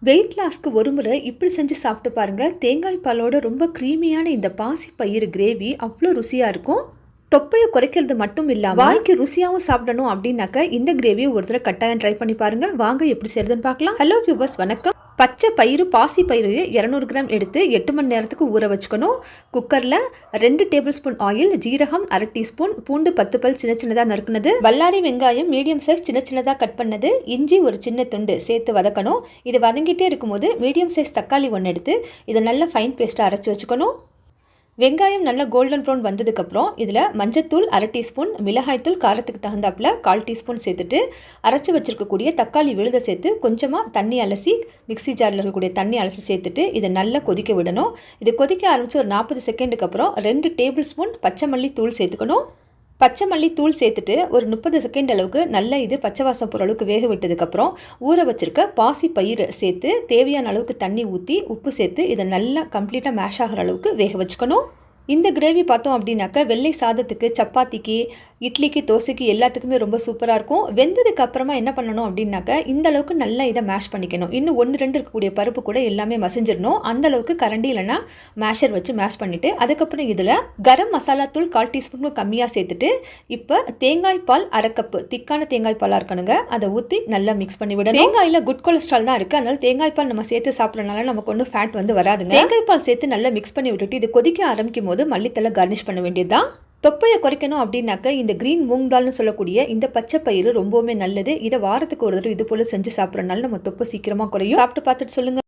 Wait லாஸ்க்கு ஒரு முறை இப்படி செஞ்சு சாப்பிட்டு பாருங்க. தேங்காய் பாலோட ரொம்ப க்ரீமியான இந்த பாசி பயிறு கிரேவி அவ்வளோ ருசியாக இருக்கும். தொப்பையை குறைக்கிறது மட்டும் இல்லாமல் வாய்க்கு ருசியாகவும் சாப்பிடணும் அப்படின்னாக்க இந்த கிரேவியை ஒரு தடவை கட்டாயம் ட்ரை பண்ணி பாருங்க. வாங்க எப்படி செய்யறதுன்னு பார்க்கலாம். ஹலோ வியூவர்ஸ், வணக்கம். பச்சை பயிறு பாசி பயிறு 200 கிராம் எடுத்து 8 மணி நேரத்துக்கு ஊற வச்சுக்கணும். குக்கரில் 2 டேபிள் ஸ்பூன் ஆயில், ஜீரகம் 1/2 டீஸ்பூன், பூண்டு 10 பல் சின்ன சின்னதாக நறுக்குனது, பல்லாரி வெங்காயம் மீடியம் சைஸ் சின்ன சின்னதாக கட் பண்ணது, இஞ்சி ஒரு சின்ன துண்டு சேர்த்து வதக்கணும். இது வதங்கிட்டே இருக்கும்போது மீடியம் சைஸ் தக்காளி 1 எடுத்து இதை நல்லா ஃபைன் பேஸ்ட்டாக அரைச்சி வச்சுக்கணும். வெங்காயம் நல்லா கோல்டன் ப்ரௌன் வந்ததுக்கப்புறம் இதில் மஞ்சத்தூள் 1/2 டீஸ்பூன், மிளகாய்த்தூள் காரத்துக்கு தகுந்தாப்பில் 1/4 டீஸ்பூன் சேர்த்துட்டு அரைச்சி வச்சுருக்கக்கூடிய தக்காளி விழுத சேர்த்து கொஞ்சமாக தண்ணி அலசி மிக்ஸி ஜாரில் இருக்கக்கூடிய தண்ணி அலசி சேர்த்துட்டு இதை நல்லா கொதிக்க விடணும். இது கொதிக்க ஆரம்பித்து ஒரு 40 செகண்டுக்கு அப்புறம் 2 டேபிள் ஸ்பூன் பச்சை மல்லி தூள் சேர்த்துக்கணும். பச்சை மல்லி தூள் சேர்த்துட்டு ஒரு 30 செகண்ட் அளவுக்கு நல்லா இது பச்சை வாசம் போகிற அளவுக்கு வேக விட்டதுக்கப்புறம் ஊற வச்சிருக்க பாசி பயிறு சேர்த்து தேவையான அளவுக்கு தண்ணி ஊற்றி உப்பு சேர்த்து இதை நல்லா கம்ப்ளீட்டாக மேஷ் ஆகிற அளவுக்கு வேக வச்சுக்கணும். இந்த கிரேவி பார்த்தோம் அப்படின்னாக்கா வெள்ளை சாதத்துக்கு, சப்பாத்திக்கு, இட்லிக்கு, தோசைக்கு எல்லாத்துக்குமே ரொம்ப சூப்பராக இருக்கும். வெந்ததுக்கு அப்புறமா என்ன பண்ணணும் அப்படின்னாக்கா இந்த அளவுக்கு நல்லா இதை மேஷ் பண்ணிக்கணும். இன்னும் 1-2 இருக்கக்கூடிய பருப்பு கூட எல்லாமே மசிஞ்சிடணும். அந்த அளவுக்கு கரண்டி இல்லைன்னா மேஷர் வச்சு மேஷ் பண்ணிவிட்டு அதுக்கப்புறம் இதில் கரம் மசாலா தூள் 1/4 டீஸ்பூன் கம்மியாக சேர்த்துட்டு இப்போ தேங்காய் பால் 1/2 கப்பு திக்கான தேங்காய் பாலாக இருக்கணுங்க, அதை ஊற்றி நல்லா மிக்ஸ் பண்ணி விடணும். தேங்காயில் குட் கொலஸ்ட்ரால் தான் இருக்குது, அதனால தேங்காய் பால் நம்ம சேர்த்து சாப்பிட்றதுனால நமக்கு ஒன்றும் ஃபேட் வந்து வராதுங்க. தேங்காய் பால் சேர்த்து நல்லா மிக்ஸ் பண்ணி விட்டுட்டு இது கொதிக்க ஆரம்பிக்கும் போது மல்லித்தலை கார்னிஷ் பண்ண வேண்டியதுதான். தொப்பையை குறைக்கணும் அப்படின்னாக்க இந்த கிரீன் மூங் தால்னு சொல்லக்கூடிய இந்த பச்சை பயிறு ரொம்பவுமே நல்லது. இதை வாரத்துக்கு ஒரு தடவை இது போல செஞ்சு சாப்பிட்றதுனால நம்ம தொப்பை சீக்கிரமாக குறையும். சாப்பிட்டு பார்த்துட்டு சொல்லுங்க.